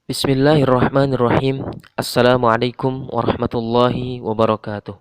Bismillahirrahmanirrahim. Assalamualaikum warahmatullahi wabarakatuh.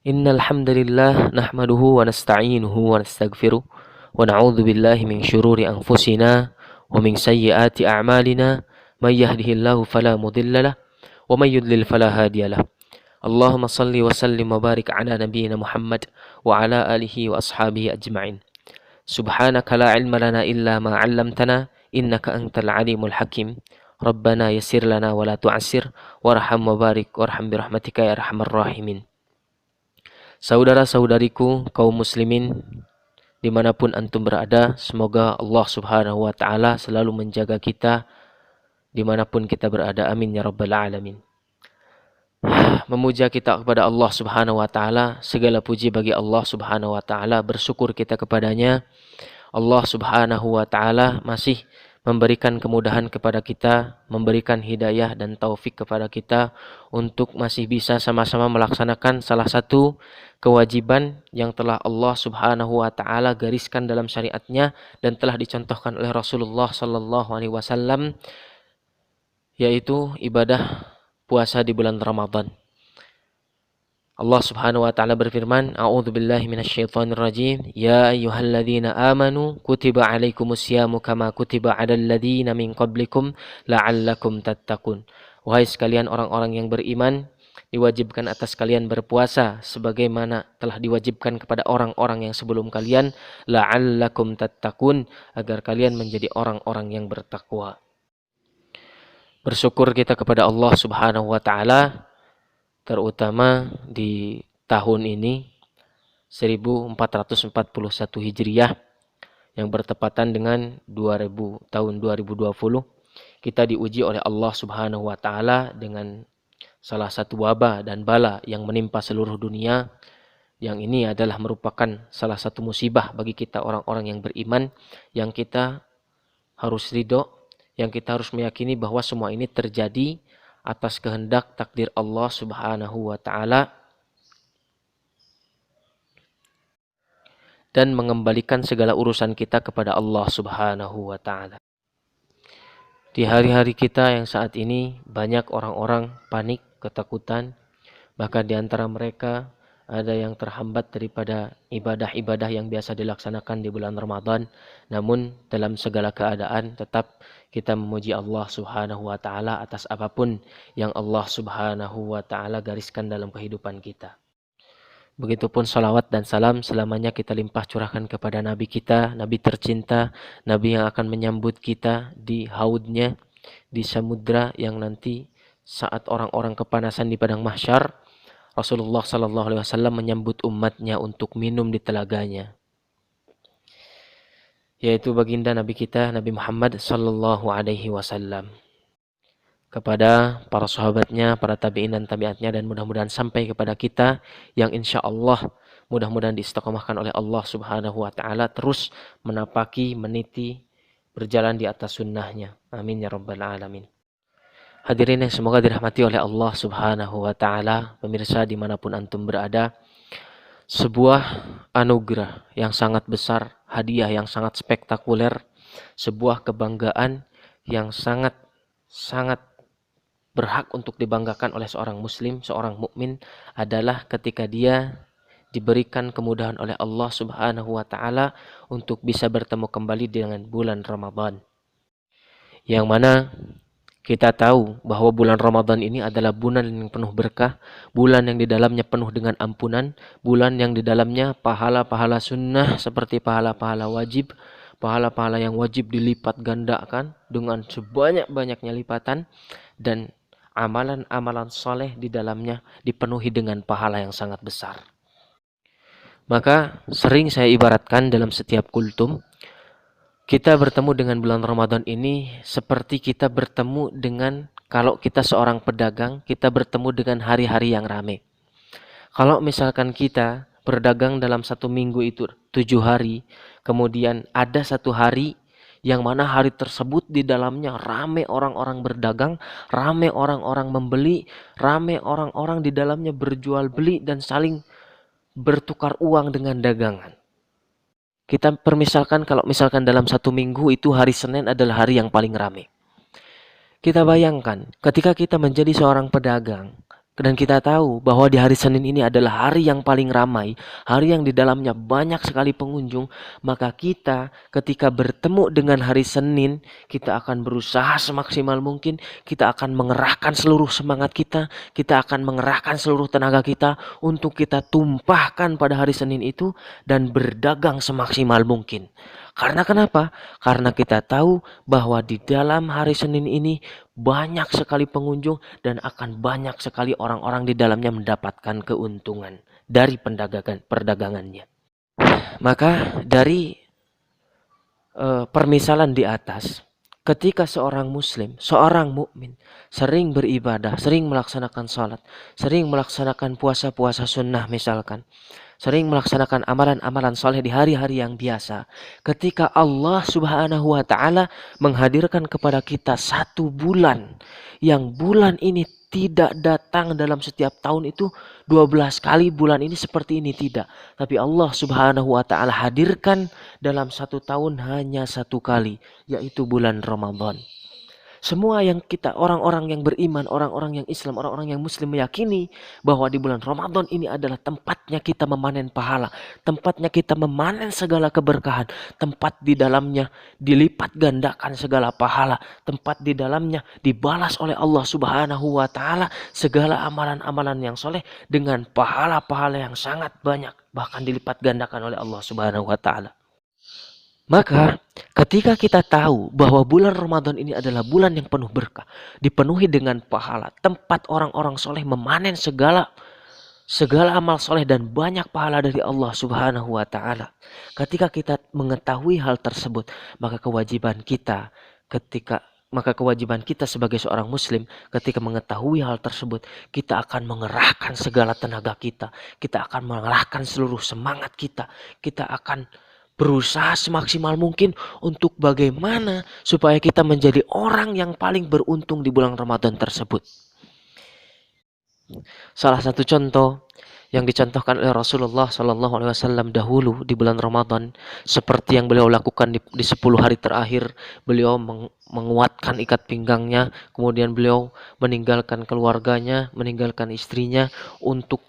Innal hamdalillah nahmaduhu wa nasta'inuhu wa nastaghfiruh wa na'udzu billahi min syururi anfusina wa min sayyiati a'malina may yahdihillahu fala mudhillalah wa may yudlil fala hadiyalah. Allahumma salli wa sallim wa barik ala nabiyyina Muhammad wa ala alihi wa ashabihi ajma'in. Subhanaka la ilma lana illa ma 'allamtana innaka antal alimul hakim. Rabbana yassir lana wa la tu'assir warham wa barik warham bi rahmatika ya arhamar rahimin. Saudara-saudariku kaum muslimin dimanapun antum berada, semoga Allah subhanahu wa ta'ala selalu menjaga kita dimanapun kita berada, amin ya rabbal alamin. Memuja kita kepada Allah subhanahu wa ta'ala, segala puji bagi Allah subhanahu wa ta'ala, bersyukur kita kepadanya. Allah subhanahu wa ta'ala masih memberikan kemudahan kepada kita, memberikan hidayah dan taufik kepada kita untuk masih bisa sama-sama melaksanakan salah satu kewajiban yang telah Allah subhanahu wa ta'ala gariskan dalam syariatnya dan telah dicontohkan oleh Rasulullah sallallahu alaihi wasallam, yaitu ibadah puasa di bulan Ramadan. Allah subhanahu wa ta'ala berfirman, A'udzu billahi minasyaitonir rajim, Ya ayyuhalladzina amanu kutiba alaikumusyamu kama kutiba 'alal ladzina min qablikum la'allakum tattaqun. Wahai sekalian orang-orang yang beriman, diwajibkan atas kalian berpuasa sebagaimana telah diwajibkan kepada orang-orang yang sebelum kalian, la'allakum tattaqun, agar kalian menjadi orang-orang yang bertakwa. Bersyukur kita kepada Allah subhanahu wa ta'ala, terutama di tahun ini 1441 Hijriah yang bertepatan dengan tahun 2020, kita diuji oleh Allah subhanahu wa ta'ala dengan salah satu wabah dan bala yang menimpa seluruh dunia. Yang ini adalah merupakan salah satu musibah bagi kita orang-orang yang beriman, yang kita harus ridho, yang kita harus meyakini bahwa semua ini terjadi atas kehendak takdir Allah subhanahu wa ta'ala dan mengembalikan segala urusan kita kepada Allah subhanahu wa ta'ala. Di hari-hari kita yang saat ini banyak orang-orang panik, ketakutan, bahkan di antara mereka ada yang terhambat daripada ibadah-ibadah yang biasa dilaksanakan di bulan Ramadan. Namun dalam segala keadaan tetap kita memuji Allah subhanahu wa ta'ala atas apapun yang Allah subhanahu wa ta'ala gariskan dalam kehidupan kita. Begitupun salawat dan salam selamanya kita limpah curahkan kepada Nabi kita, Nabi tercinta, Nabi yang akan menyambut kita di haudnya, di samudra yang nanti saat orang-orang kepanasan di padang mahsyar, Rasulullah sallallahu alaihi wasallam menyambut umatnya untuk minum di telaganya, yaitu baginda Nabi kita Nabi Muhammad sallallahu alaihi wasallam. Kepada para sahabatnya, para tabi'in dan tabi'atnya, dan mudah-mudahan sampai kepada kita yang insya Allah mudah-mudahan diistiqomahkan oleh Allah subhanahu wa ta'ala, terus menapaki, meniti, berjalan di atas sunnahnya. Amin ya rabbal alamin. Hadirin yang semoga dirahmati oleh Allah subhanahu wa ta'ala, pemirsa dimanapun antum berada, sebuah anugerah yang sangat besar, hadiah yang sangat spektakuler, sebuah kebanggaan yang sangat berhak untuk dibanggakan oleh seorang muslim, seorang mukmin, adalah ketika dia diberikan kemudahan oleh Allah subhanahu wa ta'ala untuk bisa bertemu kembali dengan bulan Ramadan. Yang mana kita tahu bahwa bulan Ramadan ini adalah bulan yang penuh berkah, bulan yang di dalamnya penuh dengan ampunan, bulan yang di dalamnya pahala-pahala sunnah seperti pahala-pahala wajib, pahala-pahala yang wajib dilipat gandakan dengan sebanyak-banyaknya lipatan, dan amalan-amalan soleh di dalamnya dipenuhi dengan pahala yang sangat besar. Maka sering saya ibaratkan dalam setiap kultum, kita bertemu dengan bulan Ramadan ini seperti kita bertemu dengan, kalau kita seorang pedagang, kita bertemu dengan hari-hari yang ramai. Kalau misalkan kita berdagang dalam satu minggu itu 7 hari, kemudian ada satu hari yang mana hari tersebut di dalamnya ramai orang-orang berdagang, ramai orang-orang membeli, ramai orang-orang di dalamnya berjual beli dan saling bertukar uang dengan dagangan. Kita permisalkan kalau misalkan dalam satu minggu itu hari Senin adalah hari yang paling ramai. Kita bayangkan ketika kita menjadi seorang pedagang dan kita tahu bahwa di hari Senin ini adalah hari yang paling ramai, hari yang di dalamnya banyak sekali pengunjung, maka kita ketika bertemu dengan hari Senin, kita akan berusaha semaksimal mungkin, kita akan mengerahkan seluruh semangat kita akan mengerahkan seluruh tenaga kita untuk kita tumpahkan pada hari Senin itu dan berdagang semaksimal mungkin. Karena kenapa? Karena kita tahu bahwa di dalam hari Senin ini banyak sekali pengunjung dan akan banyak sekali orang-orang di dalamnya mendapatkan keuntungan dari perdagangannya. Maka dari permisalan di atas, ketika seorang muslim, seorang mukmin sering beribadah, sering melaksanakan salat, sering melaksanakan puasa-puasa sunnah misalkan, sering melaksanakan amalan-amalan soleh di hari-hari yang biasa. Ketika Allah Subhanahu wa Ta'ala menghadirkan kepada kita satu bulan, yang bulan ini tidak datang dalam setiap tahun itu 12 kali bulan ini seperti ini, tidak. Tapi Allah Subhanahu wa Ta'ala hadirkan dalam satu tahun hanya satu kali, yaitu bulan Ramadan. Semua yang kita, orang-orang yang beriman, orang-orang yang Islam, orang-orang yang Muslim meyakini bahwa di bulan Ramadan ini adalah tempatnya kita memanen pahala, tempatnya kita memanen segala keberkahan, tempat di dalamnya dilipat gandakan segala pahala, tempat di dalamnya dibalas oleh Allah Subhanahu wa Ta'ala segala amalan-amalan yang soleh dengan pahala-pahala yang sangat banyak, bahkan dilipat gandakan oleh Allah Subhanahu wa Ta'ala. Maka ketika kita tahu bahwa bulan Ramadan ini adalah bulan yang penuh berkah, dipenuhi dengan pahala, tempat orang-orang soleh memanen segala amal soleh dan banyak pahala dari Allah Subhanahu wa Ta'ala. Ketika kita mengetahui hal tersebut, maka kewajiban kita sebagai seorang muslim ketika mengetahui hal tersebut, kita akan mengerahkan segala tenaga kita akan mengerahkan seluruh semangat kita akan berusaha semaksimal mungkin untuk bagaimana supaya kita menjadi orang yang paling beruntung di bulan Ramadan tersebut. Salah satu contoh yang dicontohkan oleh Rasulullah Sallallahu Alaihi Wasallam dahulu di bulan Ramadan, seperti yang beliau lakukan di 10 hari terakhir, beliau menguatkan ikat pinggangnya, kemudian beliau meninggalkan keluarganya, meninggalkan istrinya untuk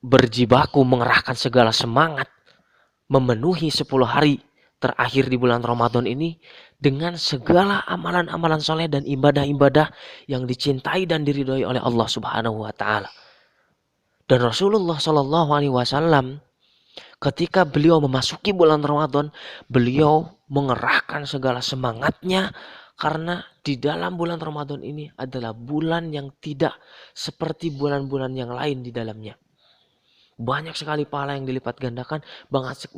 berjibaku mengerahkan segala semangat memenuhi 10 hari terakhir di bulan Ramadan ini dengan segala amalan-amalan soleh dan ibadah-ibadah yang dicintai dan diridhoi oleh Allah Subhanahu wa Ta'ala. Dan Rasulullah Shallallahu Alaihi Wasallam ketika beliau memasuki bulan Ramadan, beliau mengerahkan segala semangatnya karena di dalam bulan Ramadan ini adalah bulan yang tidak seperti bulan-bulan yang lain di dalamnya. Banyak sekali pahala yang dilipat gandakan,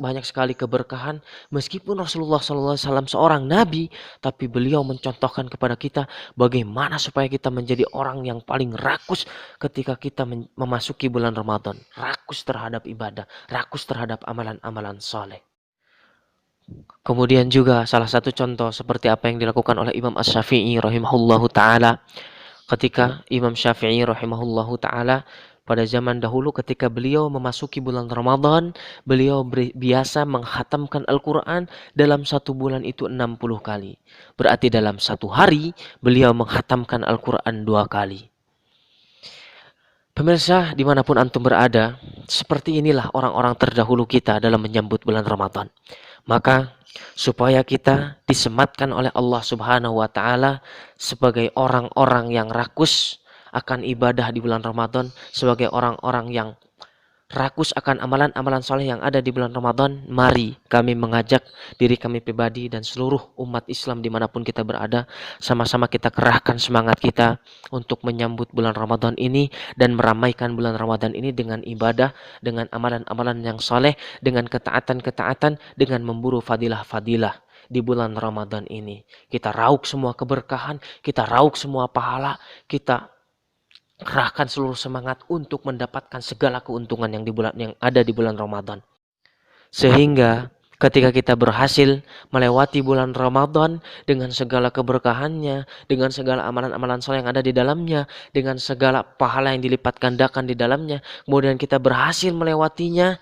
banyak sekali keberkahan. Meskipun Rasulullah SAW seorang nabi, tapi beliau mencontohkan kepada kita bagaimana supaya kita menjadi orang yang paling rakus ketika kita memasuki bulan Ramadan. Rakus terhadap ibadah, rakus terhadap amalan-amalan soleh. Kemudian juga salah satu contoh seperti apa yang dilakukan oleh Imam Asy-Syafi'i rahimahullahu ta'ala. Ketika Imam Syafi'i rahimahullahu ta'ala pada zaman dahulu ketika beliau memasuki bulan Ramadan, beliau biasa menghatamkan Al-Quran dalam satu bulan itu 60 kali. Berarti dalam satu hari beliau menghatamkan Al-Quran 2 kali. Pemirsa dimanapun antum berada, seperti inilah orang-orang terdahulu kita dalam menyambut bulan Ramadan. Maka supaya kita disematkan oleh Allah Subhanahu wa Ta'ala sebagai orang-orang yang rakus akan ibadah di bulan Ramadan, sebagai orang-orang yang rakus akan amalan-amalan soleh yang ada di bulan Ramadan, mari kami mengajak diri kami pribadi dan seluruh umat Islam dimanapun kita berada, sama-sama kita kerahkan semangat kita untuk menyambut bulan Ramadan ini dan meramaikan bulan Ramadan ini dengan ibadah, dengan amalan-amalan yang soleh, dengan ketaatan-ketaatan, dengan memburu fadilah-fadilah di bulan Ramadan ini. Kita raup semua keberkahan, kita raup semua pahala, kita kerahkan seluruh semangat untuk mendapatkan segala keuntungan yang ada di bulan Ramadan. Sehingga ketika kita berhasil melewati bulan Ramadan dengan segala keberkahannya, dengan segala amalan-amalan soleh yang ada di dalamnya, dengan segala pahala yang dilipat gandakan di dalamnya, kemudian kita berhasil melewatinya,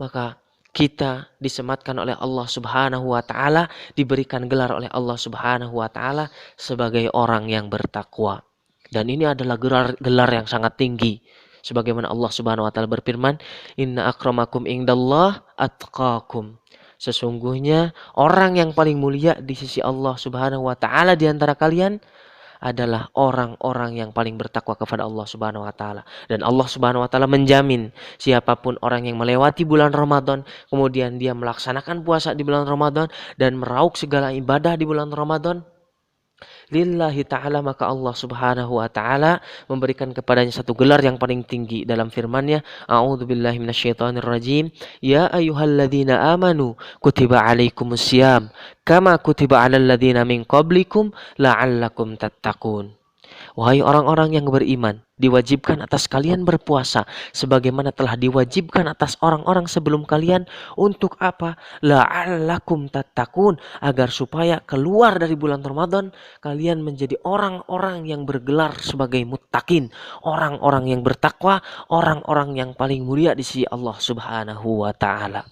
maka kita disematkan oleh Allah Subhanahu wa taala, diberikan gelar oleh Allah Subhanahu wa taala sebagai orang yang bertakwa. Dan ini adalah gelar yang sangat tinggi. Sebagaimana Allah Subhanahu wa taala berfirman, "Inna akramakum indallah atqakum." Sesungguhnya orang yang paling mulia di sisi Allah Subhanahu wa taala di antara kalian adalah orang-orang yang paling bertakwa kepada Allah Subhanahu wa taala. Dan Allah Subhanahu wa taala menjamin siapapun orang yang melewati bulan Ramadan kemudian dia melaksanakan puasa di bulan Ramadan dan meraup segala ibadah di bulan Ramadan lillahi ta'ala, maka Allah Subhanahu wa taala memberikan kepadanya satu gelar yang paling tinggi dalam firman-Nya, a'udzubillahi minasyaitonirrajim, ya ayyuhalladzina amanu kutiba alaikumusiyam kama kutiba alal ladzina min qablikum la'allakum tattaqun. Wahai orang-orang yang beriman, diwajibkan atas kalian berpuasa sebagaimana telah diwajibkan atas orang-orang sebelum kalian. Untuk apa? La'allakum tattaqun, agar supaya keluar dari bulan Ramadan kalian menjadi orang-orang yang bergelar sebagai muttaqin, orang-orang yang bertakwa, orang-orang yang paling mulia di sisi Allah Subhanahu wa taala.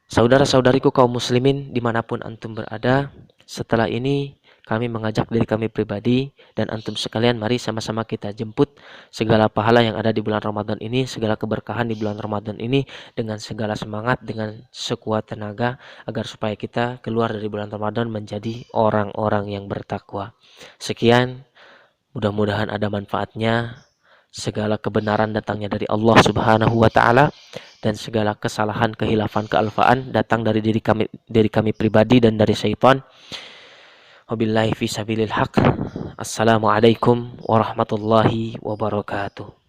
Saudara-saudariku kaum muslimin dimanapun antum berada, setelah ini kami mengajak diri kami pribadi dan antum sekalian, mari sama-sama kita jemput segala pahala yang ada di bulan Ramadan ini, segala keberkahan di bulan Ramadan ini dengan segala semangat, dengan sekuat tenaga, agar supaya kita keluar dari bulan Ramadan menjadi orang-orang yang bertakwa. Sekian, mudah-mudahan ada manfaatnya. Segala kebenaran datangnya dari Allah Subhanahu wa taala dan segala kesalahan, kehilafan, kealfaan datang dari diri kami pribadi dan dari syaitan. Wabillahi fi sabilil haq. Assalamualaikum warahmatullahi wabarakatuh.